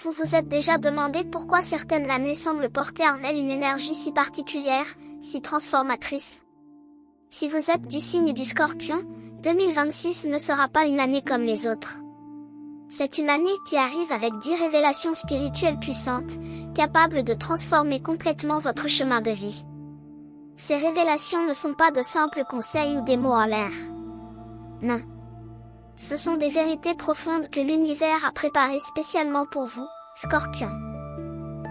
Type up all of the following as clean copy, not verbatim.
Vous vous êtes déjà demandé pourquoi certaines années semblent porter en elles une énergie si particulière, si transformatrice. Si vous êtes du signe du Scorpion, 2026 ne sera pas une année comme les autres. C'est une année qui arrive avec 10 révélations spirituelles puissantes, capables de transformer complètement votre chemin de vie. Ces révélations ne sont pas de simples conseils ou des mots en l'air. Non. Ce sont des vérités profondes que l'univers a préparées spécialement pour vous, Scorpion.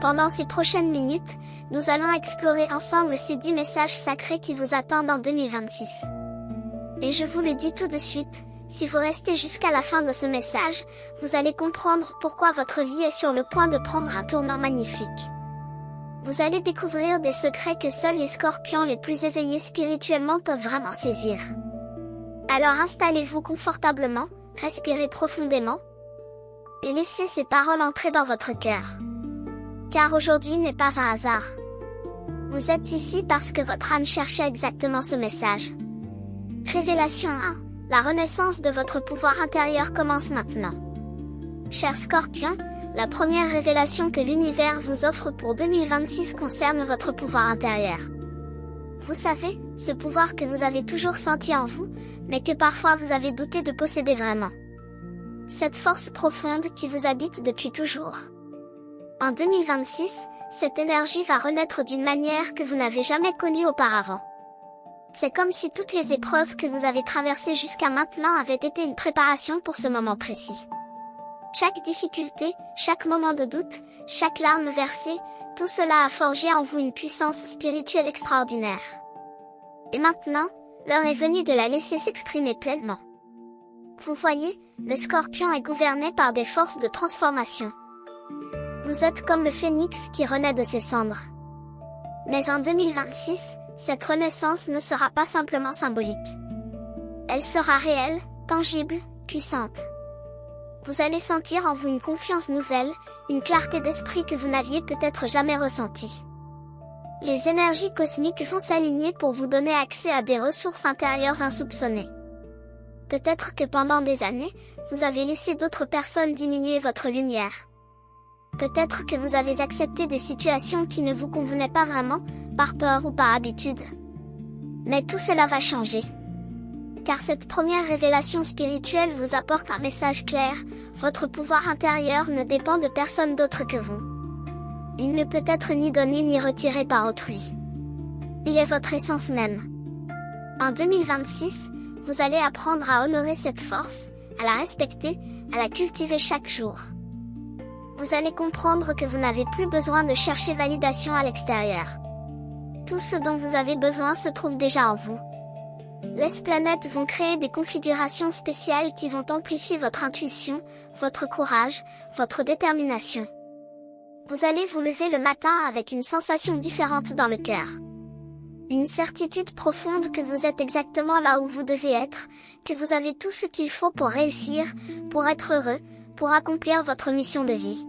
Pendant ces prochaines minutes, nous allons explorer ensemble ces 10 messages sacrés qui vous attendent en 2026. Et je vous le dis tout de suite, si vous restez jusqu'à la fin de ce message, vous allez comprendre pourquoi votre vie est sur le point de prendre un tournant magnifique. Vous allez découvrir des secrets que seuls les Scorpions les plus éveillés spirituellement peuvent vraiment saisir. Alors installez-vous confortablement, respirez profondément, et laissez ces paroles entrer dans votre cœur. Car aujourd'hui n'est pas un hasard. Vous êtes ici parce que votre âme cherchait exactement ce message. Révélation 1. La renaissance de votre pouvoir intérieur commence maintenant. Chers Scorpions, la première révélation que l'univers vous offre pour 2026 concerne votre pouvoir intérieur. Vous savez, ce pouvoir que vous avez toujours senti en vous, mais que parfois vous avez douté de posséder vraiment. Cette force profonde qui vous habite depuis toujours. En 2026, cette énergie va renaître d'une manière que vous n'avez jamais connue auparavant. C'est comme si toutes les épreuves que vous avez traversées jusqu'à maintenant avaient été une préparation pour ce moment précis. Chaque difficulté, chaque moment de doute, chaque larme versée, tout cela a forgé en vous une puissance spirituelle extraordinaire. Et maintenant, l'heure est venue de la laisser s'exprimer pleinement. Vous voyez, le Scorpion est gouverné par des forces de transformation. Vous êtes comme le phénix qui renaît de ses cendres. Mais en 2026, cette renaissance ne sera pas simplement symbolique. Elle sera réelle, tangible, puissante. Vous allez sentir en vous une confiance nouvelle, une clarté d'esprit que vous n'aviez peut-être jamais ressentie. Les énergies cosmiques vont s'aligner pour vous donner accès à des ressources intérieures insoupçonnées. Peut-être que pendant des années, vous avez laissé d'autres personnes diminuer votre lumière. Peut-être que vous avez accepté des situations qui ne vous convenaient pas vraiment, par peur ou par habitude. Mais tout cela va changer. Car cette première révélation spirituelle vous apporte un message clair, votre pouvoir intérieur ne dépend de personne d'autre que vous. Il ne peut être ni donné ni retiré par autrui. Il est votre essence même. En 2026, vous allez apprendre à honorer cette force, à la respecter, à la cultiver chaque jour. Vous allez comprendre que vous n'avez plus besoin de chercher validation à l'extérieur. Tout ce dont vous avez besoin se trouve déjà en vous. Les planètes vont créer des configurations spéciales qui vont amplifier votre intuition, votre courage, votre détermination. Vous allez vous lever le matin avec une sensation différente dans le cœur. Une certitude profonde que vous êtes exactement là où vous devez être, que vous avez tout ce qu'il faut pour réussir, pour être heureux, pour accomplir votre mission de vie.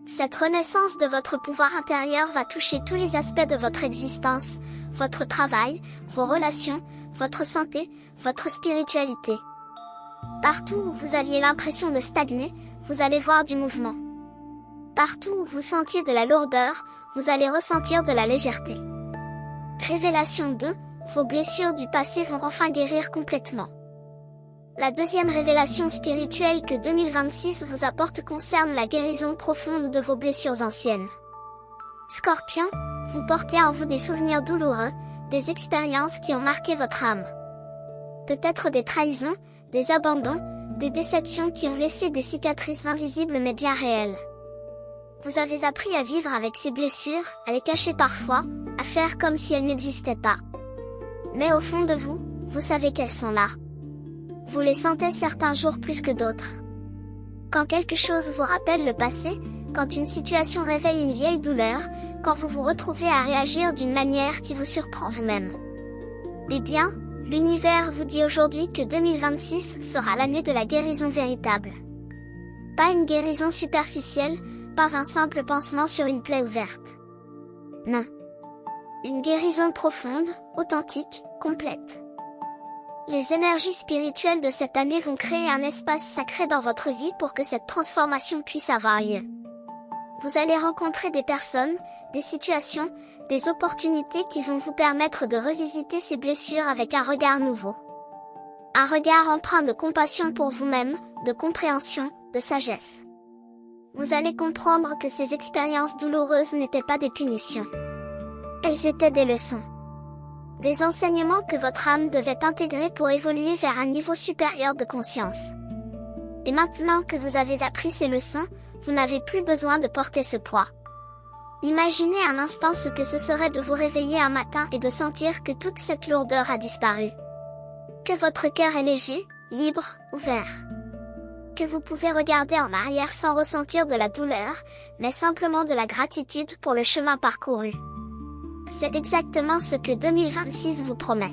Cette renaissance de votre pouvoir intérieur va toucher tous les aspects de votre existence, votre travail, vos relations, votre santé, votre spiritualité. Partout où vous aviez l'impression de stagner, vous allez voir du mouvement. Partout où vous sentiez de la lourdeur, vous allez ressentir de la légèreté. Révélation 2, vos blessures du passé vont enfin guérir complètement. La deuxième révélation spirituelle que 2026 vous apporte concerne la guérison profonde de vos blessures anciennes. Scorpion, vous portez en vous des souvenirs douloureux, des expériences qui ont marqué votre âme. Peut-être des trahisons, des abandons, des déceptions qui ont laissé des cicatrices invisibles mais bien réelles. Vous avez appris à vivre avec ces blessures, à les cacher parfois, à faire comme si elles n'existaient pas. Mais au fond de vous, vous savez qu'elles sont là. Vous les sentez certains jours plus que d'autres. Quand quelque chose vous rappelle le passé, quand une situation réveille une vieille douleur, quand vous vous retrouvez à réagir d'une manière qui vous surprend vous-même. Eh bien, l'univers vous dit aujourd'hui que 2026 sera l'année de la guérison véritable. Pas une guérison superficielle, pas un simple pansement sur une plaie ouverte. Non. Une guérison profonde, authentique, complète. Les énergies spirituelles de cette année vont créer un espace sacré dans votre vie pour que cette transformation puisse avoir lieu. Vous allez rencontrer des personnes, des situations, des opportunités qui vont vous permettre de revisiter ces blessures avec un regard nouveau. Un regard empreint de compassion pour vous-même, de compréhension, de sagesse. Vous allez comprendre que ces expériences douloureuses n'étaient pas des punitions. Elles étaient des leçons. Des enseignements que votre âme devait intégrer pour évoluer vers un niveau supérieur de conscience. Et maintenant que vous avez appris ces leçons, vous n'avez plus besoin de porter ce poids. Imaginez un instant ce que ce serait de vous réveiller un matin et de sentir que toute cette lourdeur a disparu. Que votre cœur est léger, libre, ouvert. Que vous pouvez regarder en arrière sans ressentir de la douleur, mais simplement de la gratitude pour le chemin parcouru. C'est exactement ce que 2026 vous promet.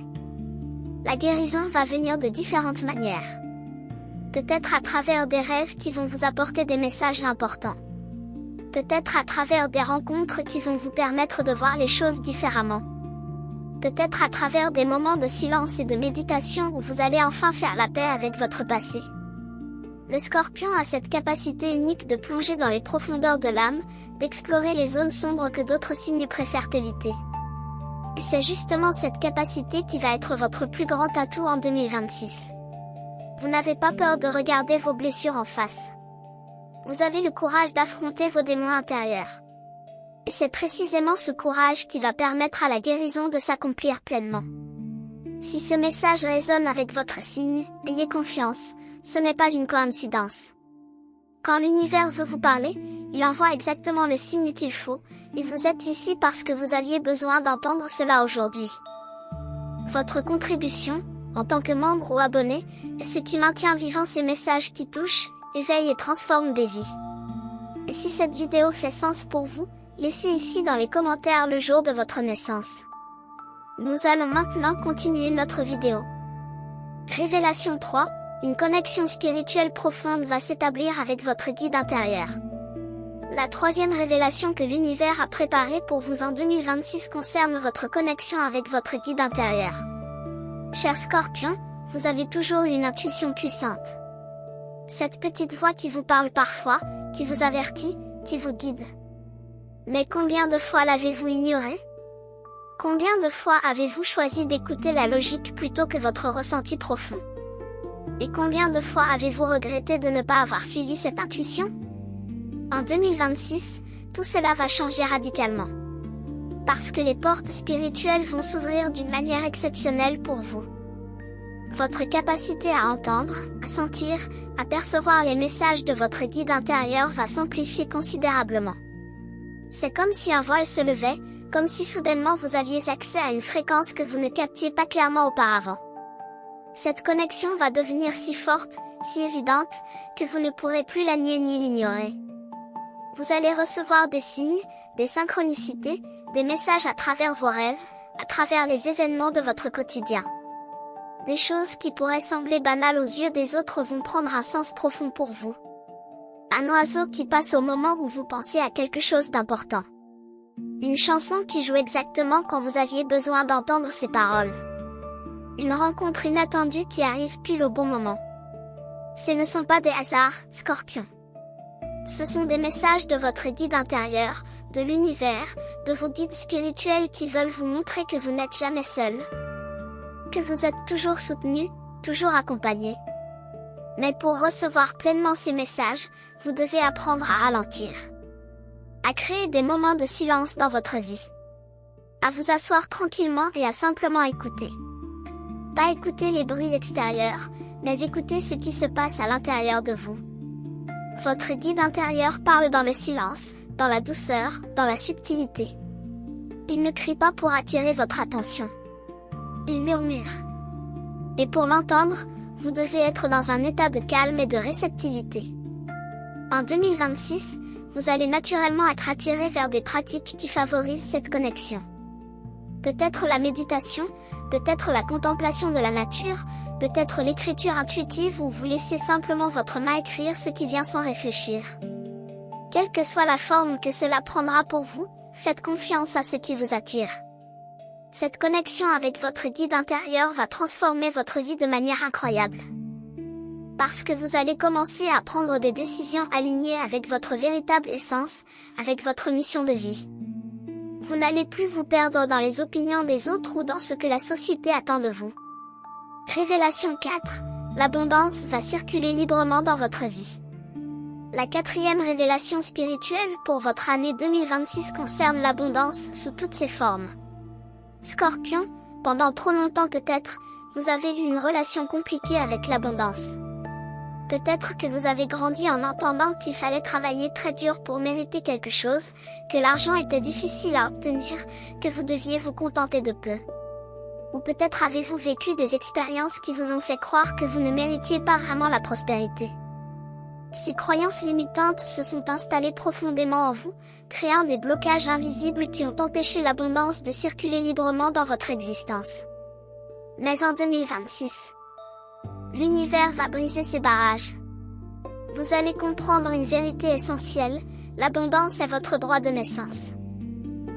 La guérison va venir de différentes manières. Peut-être à travers des rêves qui vont vous apporter des messages importants. Peut-être à travers des rencontres qui vont vous permettre de voir les choses différemment. Peut-être à travers des moments de silence et de méditation où vous allez enfin faire la paix avec votre passé. Le Scorpion a cette capacité unique de plonger dans les profondeurs de l'âme, d'explorer les zones sombres que d'autres signes préfèrent éviter. Et c'est justement cette capacité qui va être votre plus grand atout en 2026. Vous n'avez pas peur de regarder vos blessures en face. Vous avez le courage d'affronter vos démons intérieurs. Et c'est précisément ce courage qui va permettre à la guérison de s'accomplir pleinement. Si ce message résonne avec votre signe, ayez confiance, ce n'est pas une coïncidence. Quand l'univers veut vous parler, il envoie exactement le signe qu'il faut, et vous êtes ici parce que vous aviez besoin d'entendre cela aujourd'hui. Votre contribution, en tant que membre ou abonné, est ce qui maintient vivant ces messages qui touchent, éveillent et transforment des vies. Et si cette vidéo fait sens pour vous, laissez ici dans les commentaires le jour de votre naissance. Nous allons maintenant continuer notre vidéo. Révélation 3, une connexion spirituelle profonde va s'établir avec votre guide intérieur. La troisième révélation que l'univers a préparée pour vous en 2026 concerne votre connexion avec votre guide intérieur. Cher Scorpion, vous avez toujours eu une intuition puissante. Cette petite voix qui vous parle parfois, qui vous avertit, qui vous guide. Mais combien de fois l'avez-vous ignoré? Combien de fois avez-vous choisi d'écouter la logique plutôt que votre ressenti profond? Et combien de fois avez-vous regretté de ne pas avoir suivi cette intuition? En 2026, tout cela va changer radicalement. Parce que les portes spirituelles vont s'ouvrir d'une manière exceptionnelle pour vous. Votre capacité à entendre, à sentir, à percevoir les messages de votre guide intérieur va s'amplifier considérablement. C'est comme si un voile se levait, comme si soudainement vous aviez accès à une fréquence que vous ne captiez pas clairement auparavant. Cette connexion va devenir si forte, si évidente, que vous ne pourrez plus la nier ni l'ignorer. Vous allez recevoir des signes, des synchronicités, des messages à travers vos rêves, à travers les événements de votre quotidien. Des choses qui pourraient sembler banales aux yeux des autres vont prendre un sens profond pour vous. Un oiseau qui passe au moment où vous pensez à quelque chose d'important. Une chanson qui joue exactement quand vous aviez besoin d'entendre ces paroles. Une rencontre inattendue qui arrive pile au bon moment. Ce ne sont pas des hasards, Scorpion. Ce sont des messages de votre guide intérieur, de l'univers, de vos guides spirituels qui veulent vous montrer que vous n'êtes jamais seul. Que vous êtes toujours soutenu, toujours accompagné. Mais pour recevoir pleinement ces messages, vous devez apprendre à ralentir. À créer des moments de silence dans votre vie. À vous asseoir tranquillement et à simplement écouter. Pas écouter les bruits extérieurs, mais écouter ce qui se passe à l'intérieur de vous. Votre guide intérieur parle dans le silence, dans la douceur, dans la subtilité. Il ne crie pas pour attirer votre attention. Il murmure. Et pour l'entendre, vous devez être dans un état de calme et de réceptivité. En 2026, vous allez naturellement être attiré vers des pratiques qui favorisent cette connexion. Peut-être la méditation, peut-être la contemplation de la nature, peut-être l'écriture intuitive où vous laissez simplement votre main écrire ce qui vient sans réfléchir. Quelle que soit la forme que cela prendra pour vous, faites confiance à ce qui vous attire. Cette connexion avec votre guide intérieur va transformer votre vie de manière incroyable. Parce que vous allez commencer à prendre des décisions alignées avec votre véritable essence, avec votre mission de vie. Vous n'allez plus vous perdre dans les opinions des autres ou dans ce que la société attend de vous. Révélation 4. L'abondance va circuler librement dans votre vie. La quatrième révélation spirituelle pour votre année 2026 concerne l'abondance sous toutes ses formes. Scorpion, pendant trop longtemps peut-être, vous avez eu une relation compliquée avec l'abondance. Peut-être que vous avez grandi en entendant qu'il fallait travailler très dur pour mériter quelque chose, que l'argent était difficile à obtenir, que vous deviez vous contenter de peu. Ou peut-être avez-vous vécu des expériences qui vous ont fait croire que vous ne méritiez pas vraiment la prospérité. Ces croyances limitantes se sont installées profondément en vous, créant des blocages invisibles qui ont empêché l'abondance de circuler librement dans votre existence. Mais en 2026, l'univers va briser ces barrages. Vous allez comprendre une vérité essentielle, l'abondance est votre droit de naissance.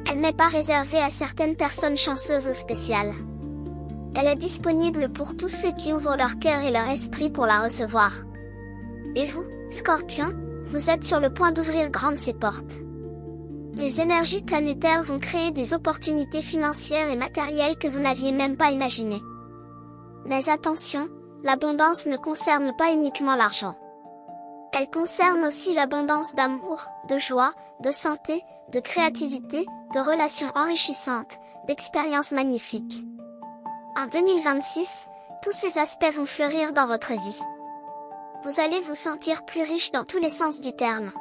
Elle n'est pas réservée à certaines personnes chanceuses ou spéciales. Elle est disponible pour tous ceux qui ouvrent leur cœur et leur esprit pour la recevoir. Et vous, Scorpion, vous êtes sur le point d'ouvrir grandes ces portes. Les énergies planétaires vont créer des opportunités financières et matérielles que vous n'aviez même pas imaginées. Mais attention, l'abondance ne concerne pas uniquement l'argent. Elle concerne aussi l'abondance d'amour, de joie, de santé, de créativité, de relations enrichissantes, d'expériences magnifiques. En 2026, tous ces aspects vont fleurir dans votre vie. Vous allez vous sentir plus riche dans tous les sens du terme.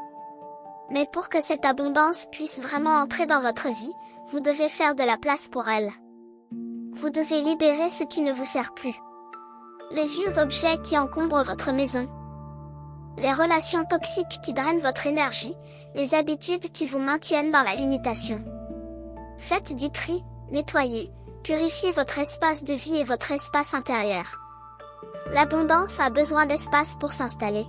Mais pour que cette abondance puisse vraiment entrer dans votre vie, vous devez faire de la place pour elle. Vous devez libérer ce qui ne vous sert plus. Les vieux objets qui encombrent votre maison. Les relations toxiques qui drainent votre énergie, les habitudes qui vous maintiennent dans la limitation. Faites du tri, nettoyez, purifiez votre espace de vie et votre espace intérieur. L'abondance a besoin d'espace pour s'installer.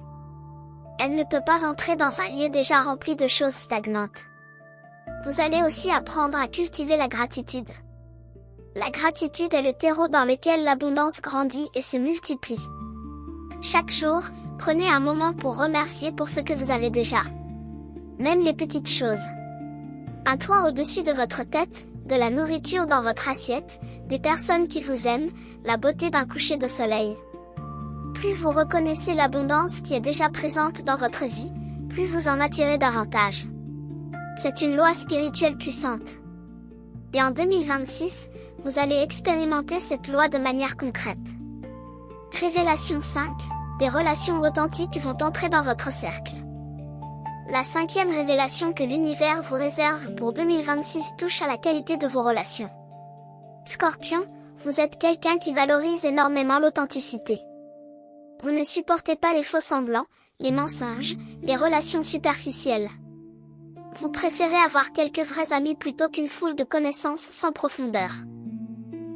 Elle ne peut pas entrer dans un lieu déjà rempli de choses stagnantes. Vous allez aussi apprendre à cultiver la gratitude. La gratitude est le terreau dans lequel l'abondance grandit et se multiplie. Chaque jour, prenez un moment pour remercier pour ce que vous avez déjà. Même les petites choses. Un toit au-dessus de votre tête, de la nourriture dans votre assiette, des personnes qui vous aiment, la beauté d'un coucher de soleil. Plus vous reconnaissez l'abondance qui est déjà présente dans votre vie, plus vous en attirez davantage. C'est une loi spirituelle puissante. Et en 2026, vous allez expérimenter cette loi de manière concrète. Révélation 5, des relations authentiques vont entrer dans votre cercle. La cinquième révélation que l'univers vous réserve pour 2026 touche à la qualité de vos relations. Scorpion, vous êtes quelqu'un qui valorise énormément l'authenticité. Vous ne supportez pas les faux semblants, les mensonges, les relations superficielles. Vous préférez avoir quelques vrais amis plutôt qu'une foule de connaissances sans profondeur.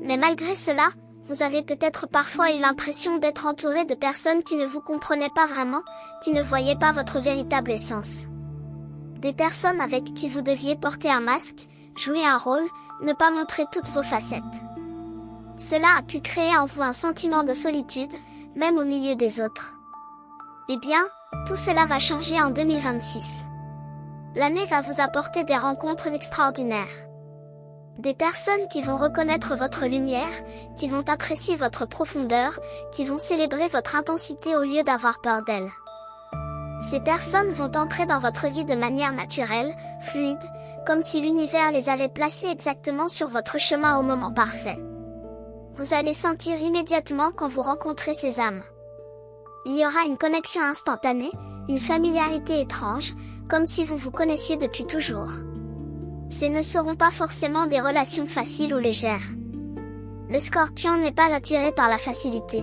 Mais malgré cela, vous avez peut-être parfois eu l'impression d'être entouré de personnes qui ne vous comprenaient pas vraiment, qui ne voyaient pas votre véritable essence. Des personnes avec qui vous deviez porter un masque, jouer un rôle, ne pas montrer toutes vos facettes. Cela a pu créer en vous un sentiment de solitude, même au milieu des autres. Eh bien, tout cela va changer en 2026. L'année va vous apporter des rencontres extraordinaires. Des personnes qui vont reconnaître votre lumière, qui vont apprécier votre profondeur, qui vont célébrer votre intensité au lieu d'avoir peur d'elle. Ces personnes vont entrer dans votre vie de manière naturelle, fluide, comme si l'univers les avait placées exactement sur votre chemin au moment parfait. Vous allez sentir immédiatement quand vous rencontrez ces âmes. Il y aura une connexion instantanée, une familiarité étrange, comme si vous vous connaissiez depuis toujours. Ces ne seront pas forcément des relations faciles ou légères. Le Scorpion n'est pas attiré par la facilité.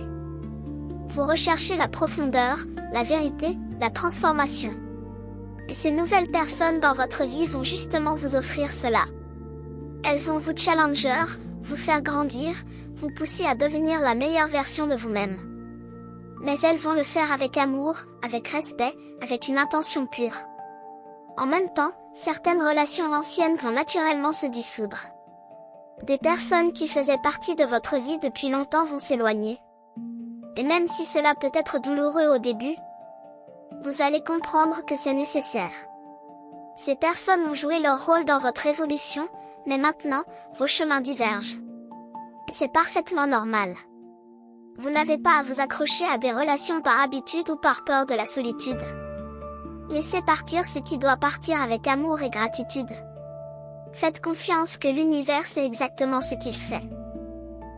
Vous recherchez la profondeur, la vérité, la transformation. Et ces nouvelles personnes dans votre vie vont justement vous offrir cela. Elles vont vous challenger, vous faire grandir, vous pousser à devenir la meilleure version de vous-même. Mais elles vont le faire avec amour, avec respect, avec une intention pure. En même temps, certaines relations anciennes vont naturellement se dissoudre. Des personnes qui faisaient partie de votre vie depuis longtemps vont s'éloigner. Et même si cela peut être douloureux au début, vous allez comprendre que c'est nécessaire. Ces personnes ont joué leur rôle dans votre évolution, mais maintenant, vos chemins divergent. C'est parfaitement normal. Vous n'avez pas à vous accrocher à des relations par habitude ou par peur de la solitude. Laissez partir ce qui doit partir avec amour et gratitude. Faites confiance que l'univers sait exactement ce qu'il fait.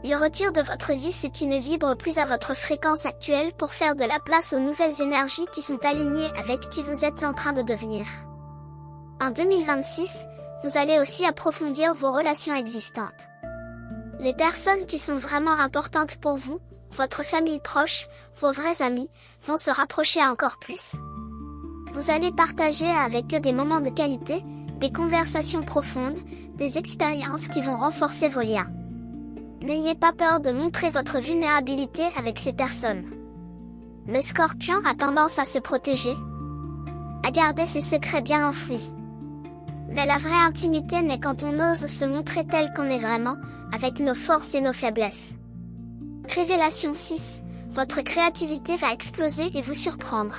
Il retire de votre vie ce qui ne vibre plus à votre fréquence actuelle pour faire de la place aux nouvelles énergies qui sont alignées avec qui vous êtes en train de devenir. En 2026, vous allez aussi approfondir vos relations existantes. Les personnes qui sont vraiment importantes pour vous, votre famille proche, vos vrais amis, vont se rapprocher encore plus. Vous allez partager avec eux des moments de qualité, des conversations profondes, des expériences qui vont renforcer vos liens. N'ayez pas peur de montrer votre vulnérabilité avec ces personnes. Le Scorpion a tendance à se protéger, à garder ses secrets bien enfouis. Mais la vraie intimité naît quand on ose se montrer tel qu'on est vraiment, avec nos forces et nos faiblesses. Révélation 6, votre créativité va exploser et vous surprendre.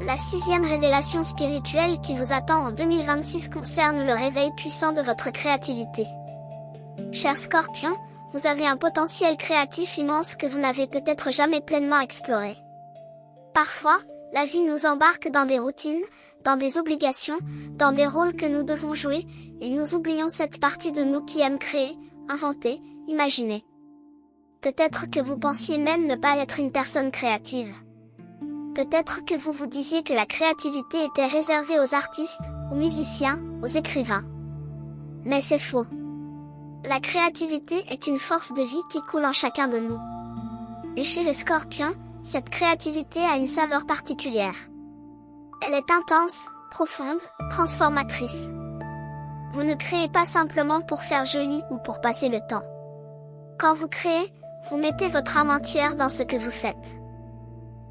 La 6e révélation spirituelle qui vous attend en 2026 concerne le réveil puissant de votre créativité. Cher Scorpion, vous avez un potentiel créatif immense que vous n'avez peut-être jamais pleinement exploré. Parfois, la vie nous embarque dans des routines, dans des obligations, dans des rôles que nous devons jouer, et nous oublions cette partie de nous qui aime créer, inventer, imaginer. Peut-être que vous pensiez même ne pas être une personne créative. Peut-être que vous vous disiez que la créativité était réservée aux artistes, aux musiciens, aux écrivains. Mais c'est faux. La créativité est une force de vie qui coule en chacun de nous. Et chez le Scorpion, cette créativité a une saveur particulière. Elle est intense, profonde, transformatrice. Vous ne créez pas simplement pour faire joli ou pour passer le temps. Quand vous créez, vous mettez votre âme entière dans ce que vous faites.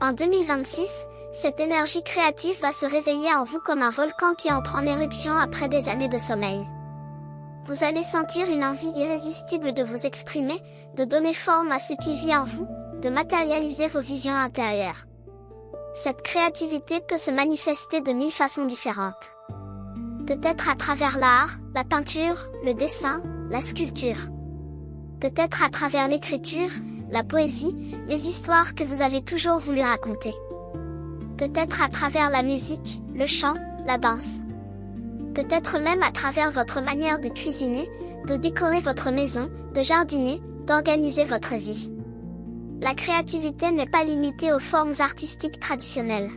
En 2026, cette énergie créative va se réveiller en vous comme un volcan qui entre en éruption après des années de sommeil. Vous allez sentir une envie irrésistible de vous exprimer, de donner forme à ce qui vit en vous, de matérialiser vos visions intérieures. Cette créativité peut se manifester de 1000 façons différentes. Peut-être à travers l'art, la peinture, le dessin, la sculpture. Peut-être à travers l'écriture, la poésie, les histoires que vous avez toujours voulu raconter. Peut-être à travers la musique, le chant, la danse. Peut-être même à travers votre manière de cuisiner, de décorer votre maison, de jardiner, d'organiser votre vie. La créativité n'est pas limitée aux formes artistiques traditionnelles.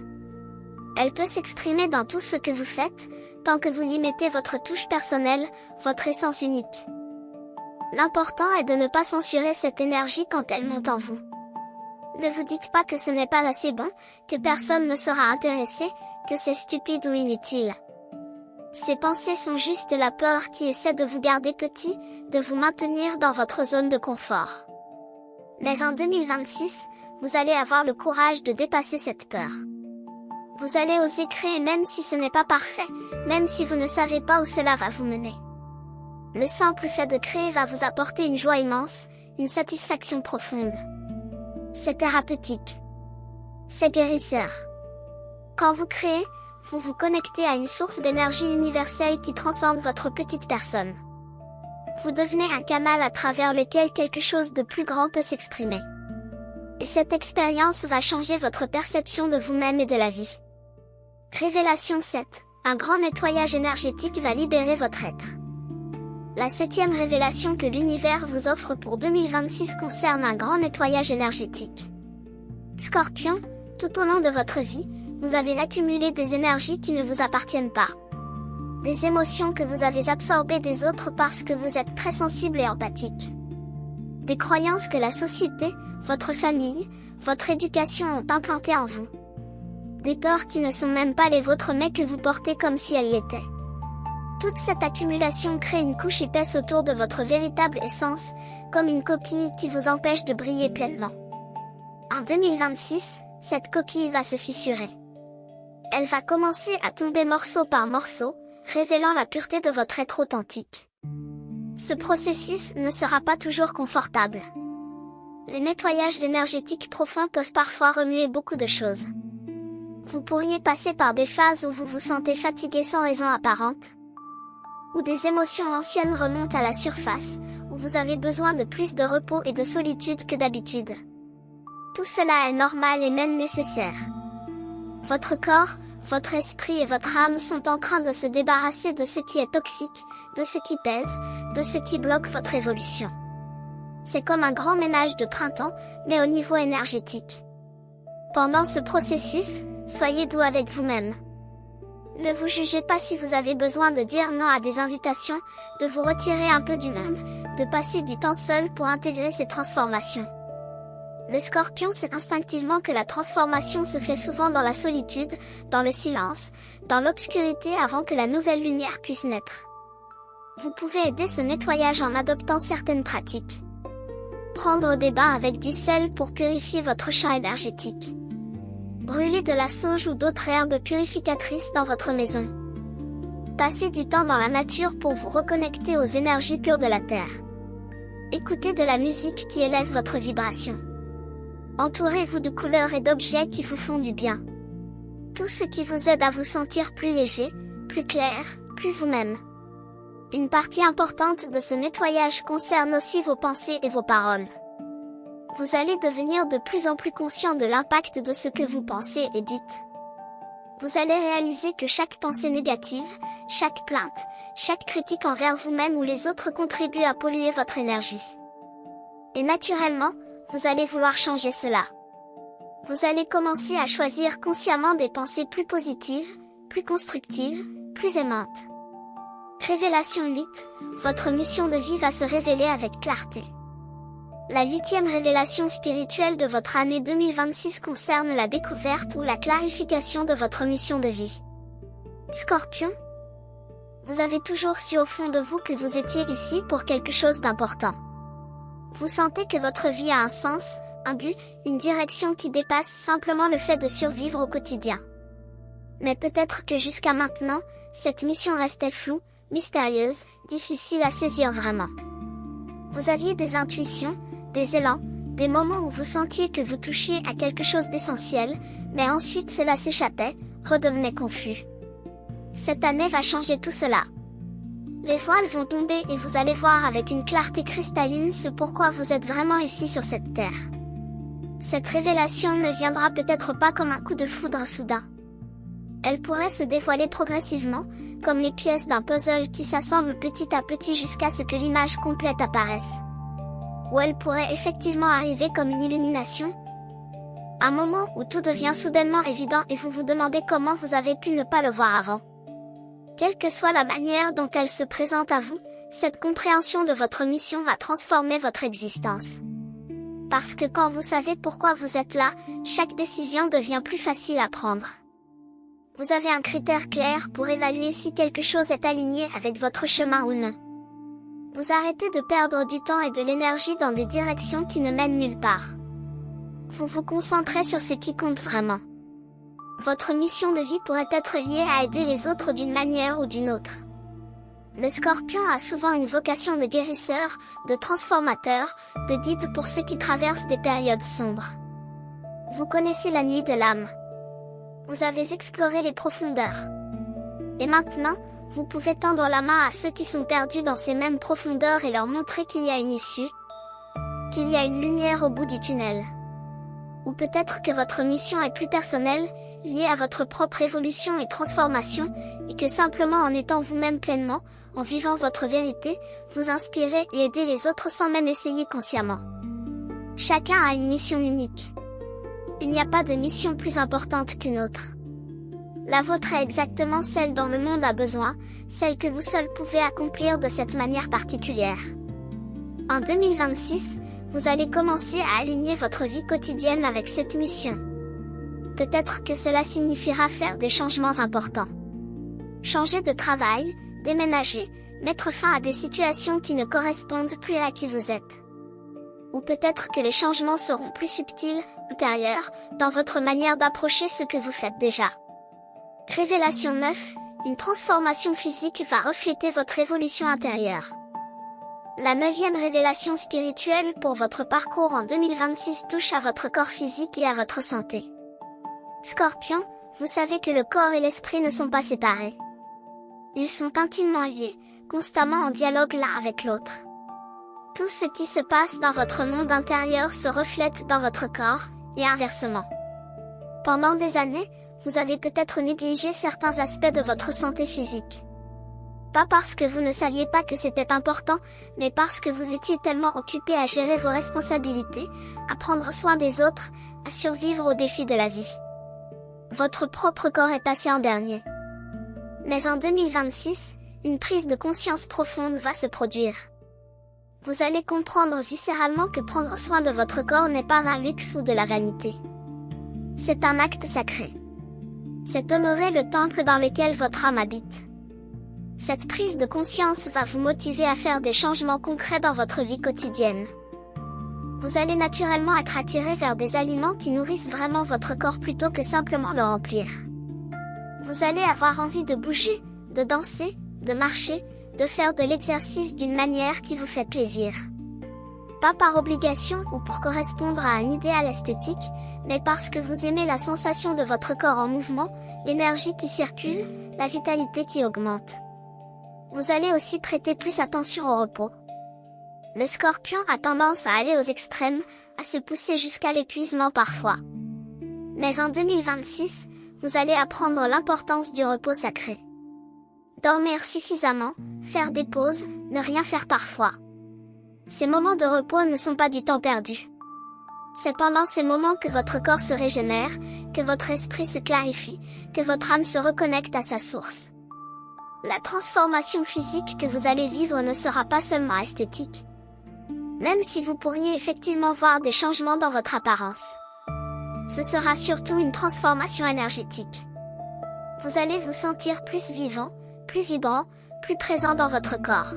Elle peut s'exprimer dans tout ce que vous faites, tant que vous y mettez votre touche personnelle, votre essence unique. L'important est de ne pas censurer cette énergie quand elle monte en vous. Ne vous dites pas que ce n'est pas assez bon, que personne ne sera intéressé, que c'est stupide ou inutile. Ces pensées sont juste la peur qui essaie de vous garder petit, de vous maintenir dans votre zone de confort. Mais en 2026, vous allez avoir le courage de dépasser cette peur. Vous allez oser créer même si ce n'est pas parfait, même si vous ne savez pas où cela va vous mener. Le simple fait de créer va vous apporter une joie immense, une satisfaction profonde. C'est thérapeutique. C'est guérisseur. Quand vous créez, vous vous connectez à une source d'énergie universelle qui transcende votre petite personne. Vous devenez un canal à travers lequel quelque chose de plus grand peut s'exprimer. Et cette expérience va changer votre perception de vous-même et de la vie. Révélation 7. Un grand nettoyage énergétique va libérer votre être. La 7e révélation que l'univers vous offre pour 2026 concerne un grand nettoyage énergétique. Scorpion, tout au long de votre vie, vous avez accumulé des énergies qui ne vous appartiennent pas. Des émotions que vous avez absorbées des autres parce que vous êtes très sensible et empathique. Des croyances que la société, votre famille, votre éducation ont implantées en vous. Des peurs qui ne sont même pas les vôtres mais que vous portez comme si elles y étaient. Toute cette accumulation crée une couche épaisse autour de votre véritable essence, comme une coquille qui vous empêche de briller pleinement. En 2026, cette coquille va se fissurer. Elle va commencer à tomber morceau par morceau, révélant la pureté de votre être authentique. Ce processus ne sera pas toujours confortable. Les nettoyages énergétiques profonds peuvent parfois remuer beaucoup de choses. Vous pourriez passer par des phases où vous vous sentez fatigué sans raison apparente, où des émotions anciennes remontent à la surface, où vous avez besoin de plus de repos et de solitude que d'habitude. Tout cela est normal et même nécessaire. Votre corps, votre esprit et votre âme sont en train de se débarrasser de ce qui est toxique, de ce qui pèse, de ce qui bloque votre évolution. C'est comme un grand ménage de printemps, mais au niveau énergétique. Pendant ce processus, soyez doux avec vous-même. Ne vous jugez pas si vous avez besoin de dire non à des invitations, de vous retirer un peu du monde, de passer du temps seul pour intégrer ces transformations. Le Scorpion sait instinctivement que la transformation se fait souvent dans la solitude, dans le silence, dans l'obscurité avant que la nouvelle lumière puisse naître. Vous pouvez aider ce nettoyage en adoptant certaines pratiques. Prendre des bains avec du sel pour purifier votre champ énergétique. Brûler de la sauge ou d'autres herbes purificatrices dans votre maison. Passez du temps dans la nature pour vous reconnecter aux énergies pures de la terre. Écoutez de la musique qui élève votre vibration. Entourez-vous de couleurs et d'objets qui vous font du bien. Tout ce qui vous aide à vous sentir plus léger, plus clair, plus vous-même. Une partie importante de ce nettoyage concerne aussi vos pensées et vos paroles. Vous allez devenir de plus en plus conscient de l'impact de ce que vous pensez et dites. Vous allez réaliser que chaque pensée négative, chaque plainte, chaque critique envers vous-même ou les autres contribue à polluer votre énergie. Et naturellement, vous allez vouloir changer cela. Vous allez commencer à choisir consciemment des pensées plus positives, plus constructives, plus aimantes. Révélation 8, votre mission de vie va se révéler avec clarté. La 8e révélation spirituelle de votre année 2026 concerne la découverte ou la clarification de votre mission de vie. Scorpion, vous avez toujours su au fond de vous que vous étiez ici pour quelque chose d'important. Vous sentez que votre vie a un sens, un but, une direction qui dépasse simplement le fait de survivre au quotidien. Mais peut-être que jusqu'à maintenant, cette mission restait floue, mystérieuse, difficile à saisir vraiment. Vous aviez des intuitions, des élans, des moments où vous sentiez que vous touchiez à quelque chose d'essentiel, mais ensuite cela s'échappait, redevenait confus. Cette année va changer tout cela. Les voiles vont tomber et vous allez voir avec une clarté cristalline ce pourquoi vous êtes vraiment ici sur cette terre. Cette révélation ne viendra peut-être pas comme un coup de foudre soudain. Elle pourrait se dévoiler progressivement, comme les pièces d'un puzzle qui s'assemblent petit à petit jusqu'à ce que l'image complète apparaisse. Ou elle pourrait effectivement arriver comme une illumination. Un moment où tout devient soudainement évident et vous vous demandez comment vous avez pu ne pas le voir avant. Quelle que soit la manière dont elle se présente à vous, cette compréhension de votre mission va transformer votre existence. Parce que quand vous savez pourquoi vous êtes là, chaque décision devient plus facile à prendre. Vous avez un critère clair pour évaluer si quelque chose est aligné avec votre chemin ou non. Vous arrêtez de perdre du temps et de l'énergie dans des directions qui ne mènent nulle part. Vous vous concentrez sur ce qui compte vraiment. Votre mission de vie pourrait être liée à aider les autres d'une manière ou d'une autre. Le Scorpion a souvent une vocation de guérisseur, de transformateur, de guide pour ceux qui traversent des périodes sombres. Vous connaissez la nuit de l'âme. Vous avez exploré les profondeurs. Et maintenant, vous pouvez tendre la main à ceux qui sont perdus dans ces mêmes profondeurs et leur montrer qu'il y a une issue, qu'il y a une lumière au bout du tunnel. Ou peut-être que votre mission est plus personnelle, liée à votre propre évolution et transformation, et que simplement en étant vous-même pleinement, en vivant votre vérité, vous inspirez et aidez les autres sans même essayer consciemment. Chacun a une mission unique. Il n'y a pas de mission plus importante qu'une autre. La vôtre est exactement celle dont le monde a besoin, celle que vous seul pouvez accomplir de cette manière particulière. En 2026, vous allez commencer à aligner votre vie quotidienne avec cette mission. Peut-être que cela signifiera faire des changements importants. Changer de travail, déménager, mettre fin à des situations qui ne correspondent plus à qui vous êtes. Ou peut-être que les changements seront plus subtils, intérieurs, dans votre manière d'approcher ce que vous faites déjà. Révélation 9, une transformation physique va refléter votre évolution intérieure. La 9e révélation spirituelle pour votre parcours en 2026 touche à votre corps physique et à votre santé. Scorpion, vous savez que le corps et l'esprit ne sont pas séparés. Ils sont intimement liés, constamment en dialogue l'un avec l'autre. Tout ce qui se passe dans votre monde intérieur se reflète dans votre corps, et inversement. Pendant des années, vous avez peut-être négligé certains aspects de votre santé physique. Pas parce que vous ne saviez pas que c'était important, mais parce que vous étiez tellement occupé à gérer vos responsabilités, à prendre soin des autres, à survivre aux défis de la vie. Votre propre corps est passé en dernier. Mais en 2026, une prise de conscience profonde va se produire. Vous allez comprendre viscéralement que prendre soin de votre corps n'est pas un luxe ou de la vanité. C'est un acte sacré. C'est honorer le temple dans lequel votre âme habite. Cette prise de conscience va vous motiver à faire des changements concrets dans votre vie quotidienne. Vous allez naturellement être attiré vers des aliments qui nourrissent vraiment votre corps plutôt que simplement le remplir. Vous allez avoir envie de bouger, de danser, de marcher, de faire de l'exercice d'une manière qui vous fait plaisir. Pas par obligation ou pour correspondre à un idéal esthétique, mais parce que vous aimez la sensation de votre corps en mouvement, l'énergie qui circule, la vitalité qui augmente. Vous allez aussi prêter plus attention au repos. Le Scorpion a tendance à aller aux extrêmes, à se pousser jusqu'à l'épuisement parfois. Mais en 2026, vous allez apprendre l'importance du repos sacré. Dormir suffisamment, faire des pauses, ne rien faire parfois. Ces moments de repos ne sont pas du temps perdu. C'est pendant ces moments que votre corps se régénère, que votre esprit se clarifie, que votre âme se reconnecte à sa source. La transformation physique que vous allez vivre ne sera pas seulement esthétique. Même si vous pourriez effectivement voir des changements dans votre apparence. Ce sera surtout une transformation énergétique. Vous allez vous sentir plus vivant, plus vibrant, plus présent dans votre corps.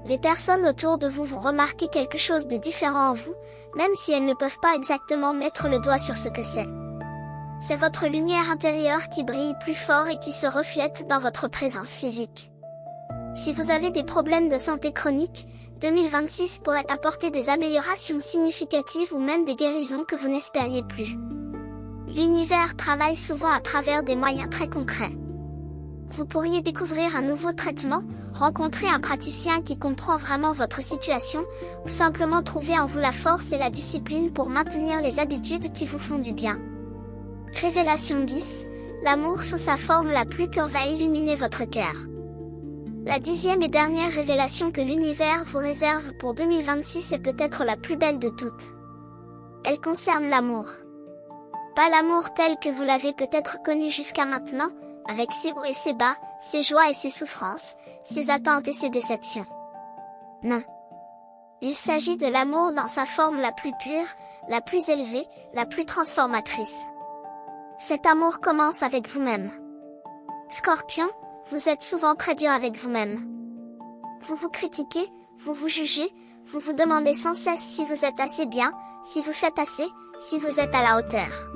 Les personnes autour de vous vont remarquer quelque chose de différent en vous, même si elles ne peuvent pas exactement mettre le doigt sur ce que c'est. C'est votre lumière intérieure qui brille plus fort et qui se reflète dans votre présence physique. Si vous avez des problèmes de santé chronique, 2026 pourrait apporter des améliorations significatives ou même des guérisons que vous n'espériez plus. L'univers travaille souvent à travers des moyens très concrets. Vous pourriez découvrir un nouveau traitement, rencontrer un praticien qui comprend vraiment votre situation, ou simplement trouver en vous la force et la discipline pour maintenir les habitudes qui vous font du bien. Révélation 10, l'amour sous sa forme la plus pure va illuminer votre cœur. La 10e et dernière révélation que l'univers vous réserve pour 2026 est peut-être la plus belle de toutes. Elle concerne l'amour. Pas l'amour tel que vous l'avez peut-être connu jusqu'à maintenant, avec ses hauts et ses bas, ses joies et ses souffrances, ses attentes et ses déceptions. Non. Il s'agit de l'amour dans sa forme la plus pure, la plus élevée, la plus transformatrice. Cet amour commence avec vous-même. Scorpion, vous êtes souvent très dur avec vous-même. Vous vous critiquez, vous vous jugez, vous vous demandez sans cesse si vous êtes assez bien, si vous faites assez, si vous êtes à la hauteur.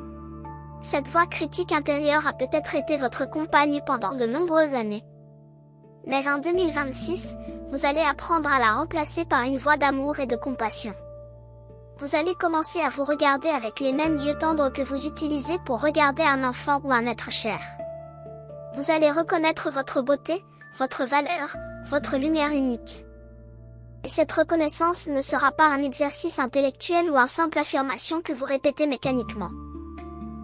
Cette voix critique intérieure a peut-être été votre compagne pendant de nombreuses années. Mais en 2026, vous allez apprendre à la remplacer par une voix d'amour et de compassion. Vous allez commencer à vous regarder avec les mêmes yeux tendres que vous utilisez pour regarder un enfant ou un être cher. Vous allez reconnaître votre beauté, votre valeur, votre lumière unique. Et cette reconnaissance ne sera pas un exercice intellectuel ou une simple affirmation que vous répétez mécaniquement.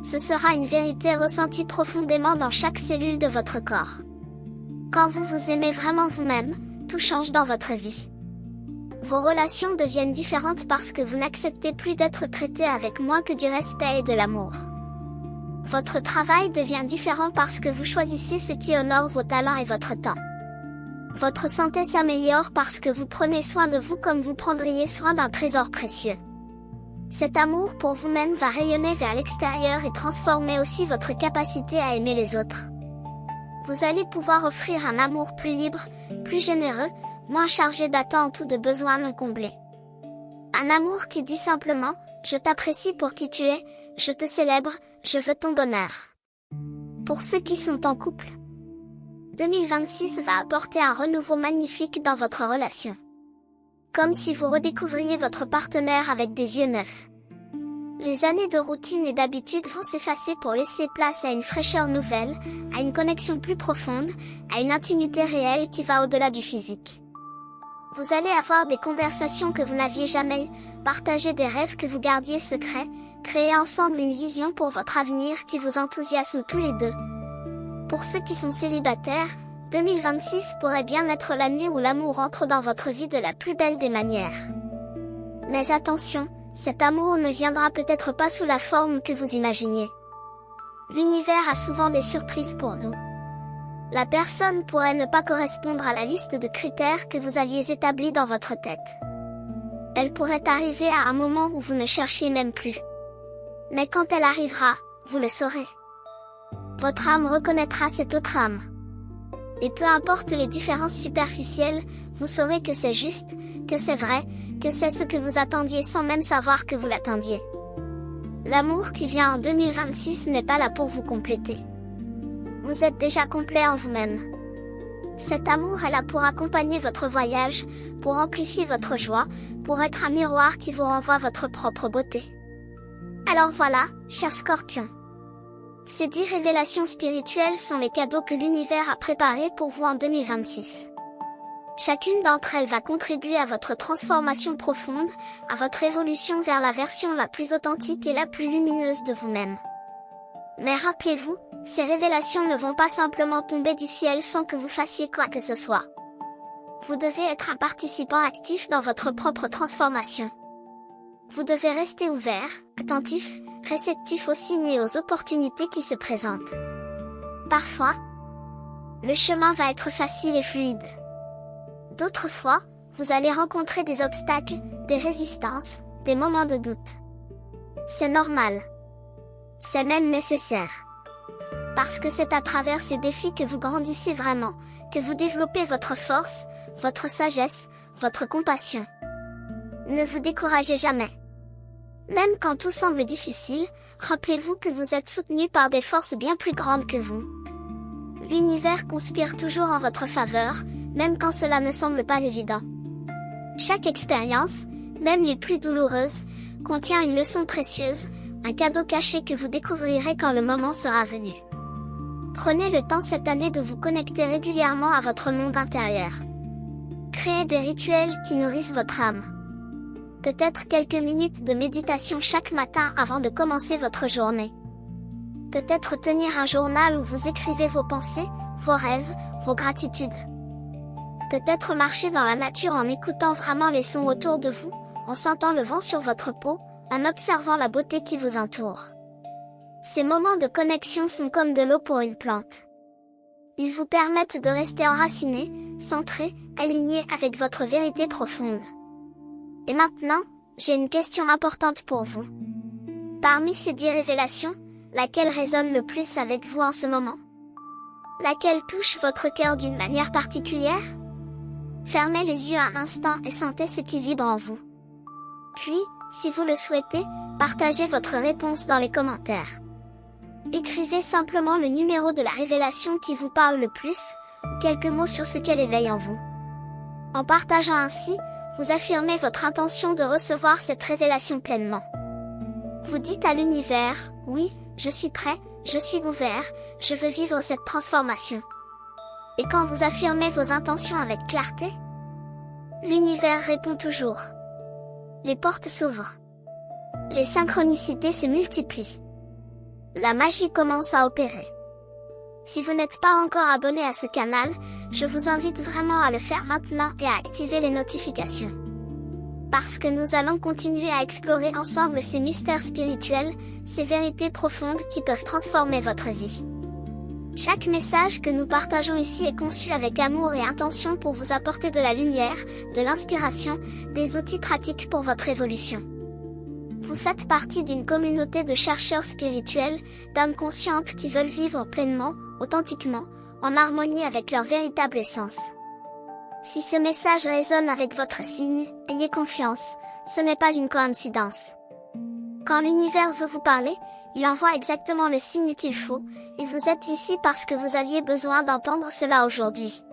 Ce sera une vérité ressentie profondément dans chaque cellule de votre corps. Quand vous vous aimez vraiment vous-même, tout change dans votre vie. Vos relations deviennent différentes parce que vous n'acceptez plus d'être traité avec moins que du respect et de l'amour. Votre travail devient différent parce que vous choisissez ce qui honore vos talents et votre temps. Votre santé s'améliore parce que vous prenez soin de vous comme vous prendriez soin d'un trésor précieux. Cet amour pour vous-même va rayonner vers l'extérieur et transformer aussi votre capacité à aimer les autres. Vous allez pouvoir offrir un amour plus libre, plus généreux, moins chargé d'attentes ou de besoins non comblés. Un amour qui dit simplement « Je t'apprécie pour qui tu es, je te célèbre, je veux ton bonheur ». Pour ceux qui sont en couple, 2026 va apporter un renouveau magnifique dans votre relation. comme si vous redécouvriez votre partenaire avec des yeux neufs. Les années de routine et d'habitude vont s'effacer pour laisser place à une fraîcheur nouvelle, à une connexion plus profonde, à une intimité réelle qui va au-delà du physique. Vous allez avoir des conversations que vous n'aviez jamais eues, partager des rêves que vous gardiez secrets, créer ensemble une vision pour votre avenir qui vous enthousiasme tous les deux. Pour ceux qui sont célibataires, 2026 pourrait bien être l'année où l'amour entre dans votre vie de la plus belle des manières. Mais attention, cet amour ne viendra peut-être pas sous la forme que vous imaginiez. L'univers a souvent des surprises pour nous. La personne pourrait ne pas correspondre à la liste de critères que vous aviez établis dans votre tête. Elle pourrait arriver à un moment où vous ne cherchiez même plus. Mais quand elle arrivera, vous le saurez. Votre âme reconnaîtra cette autre âme. Et peu importe les différences superficielles, vous saurez que c'est juste, que c'est vrai, que c'est ce que vous attendiez sans même savoir que vous l'attendiez. L'amour qui vient en 2026 n'est pas là pour vous compléter. Vous êtes déjà complet en vous-même. Cet amour est là pour accompagner votre voyage, pour amplifier votre joie, pour être un miroir qui vous renvoie votre propre beauté. Alors voilà, chers scorpions. Ces 10 révélations spirituelles sont les cadeaux que l'univers a préparés pour vous en 2026. Chacune d'entre elles va contribuer à votre transformation profonde, à votre évolution vers la version la plus authentique et la plus lumineuse de vous-même. Mais rappelez-vous, ces révélations ne vont pas simplement tomber du ciel sans que vous fassiez quoi que ce soit. Vous devez être un participant actif dans votre propre transformation. Vous devez rester ouvert, attentif, réceptif aux signes et aux opportunités qui se présentent. Parfois, le chemin va être facile et fluide. D'autres fois, vous allez rencontrer des obstacles, des résistances, des moments de doute. C'est normal. C'est même nécessaire. Parce que c'est à travers ces défis que vous grandissez vraiment, que vous développez votre force, votre sagesse, votre compassion. Ne vous découragez jamais. Même quand tout semble difficile, rappelez-vous que vous êtes soutenu par des forces bien plus grandes que vous. L'univers conspire toujours en votre faveur, même quand cela ne semble pas évident. Chaque expérience, même les plus douloureuses, contient une leçon précieuse, un cadeau caché que vous découvrirez quand le moment sera venu. Prenez le temps cette année de vous connecter régulièrement à votre monde intérieur. Créez des rituels qui nourrissent votre âme. Peut-être quelques minutes de méditation chaque matin avant de commencer votre journée. Peut-être tenir un journal où vous écrivez vos pensées, vos rêves, vos gratitudes. Peut-être marcher dans la nature en écoutant vraiment les sons autour de vous, en sentant le vent sur votre peau, en observant la beauté qui vous entoure. Ces moments de connexion sont comme de l'eau pour une plante. Ils vous permettent de rester enracinés, centrés, alignés avec votre vérité profonde. Et maintenant, j'ai une question importante pour vous. Parmi ces 10 révélations, laquelle résonne le plus avec vous en ce moment? Laquelle touche votre cœur d'une manière particulière? Fermez les yeux un instant et sentez ce qui vibre en vous. Puis, si vous le souhaitez, partagez votre réponse dans les commentaires. Écrivez simplement le numéro de la révélation qui vous parle le plus, ou quelques mots sur ce qu'elle éveille en vous. En partageant ainsi, vous affirmez votre intention de recevoir cette révélation pleinement. Vous dites à l'univers, oui, je suis prêt, je suis ouvert, je veux vivre cette transformation. Et quand vous affirmez vos intentions avec clarté, l'univers répond toujours. Les portes s'ouvrent. Les synchronicités se multiplient. La magie commence à opérer. Si vous n'êtes pas encore abonné à ce canal, je vous invite vraiment à le faire maintenant et à activer les notifications. Parce que nous allons continuer à explorer ensemble ces mystères spirituels, ces vérités profondes qui peuvent transformer votre vie. Chaque message que nous partageons ici est conçu avec amour et intention pour vous apporter de la lumière, de l'inspiration, des outils pratiques pour votre évolution. Vous faites partie d'une communauté de chercheurs spirituels, d'âmes conscientes qui veulent vivre pleinement, authentiquement, en harmonie avec leur véritable essence. Si ce message résonne avec votre signe, ayez confiance, ce n'est pas une coïncidence. Quand l'univers veut vous parler, il envoie exactement le signe qu'il faut, et vous êtes ici parce que vous aviez besoin d'entendre cela aujourd'hui.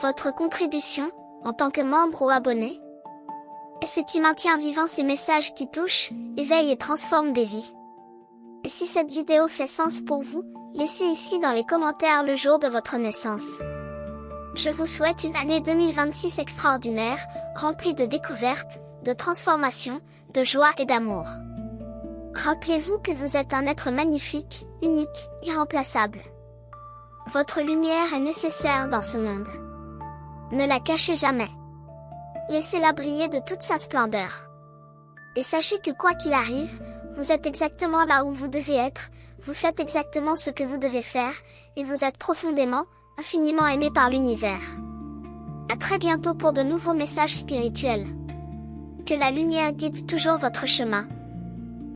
Votre contribution, en tant que membre ou abonné, est ce qui maintient vivants ces messages qui touchent, éveillent et transforment des vies. Et si cette vidéo fait sens pour vous, laissez ici dans les commentaires le jour de votre naissance. Je vous souhaite une année 2026 extraordinaire, remplie de découvertes, de transformations, de joie et d'amour. Rappelez-vous que vous êtes un être magnifique, unique, irremplaçable. Votre lumière est nécessaire dans ce monde. Ne la cachez jamais. Laissez-la briller de toute sa splendeur. Et sachez que quoi qu'il arrive, vous êtes exactement là où vous devez être, vous faites exactement ce que vous devez faire, et vous êtes profondément, infiniment aimé par l'univers. À très bientôt pour de nouveaux messages spirituels. Que la lumière guide toujours votre chemin.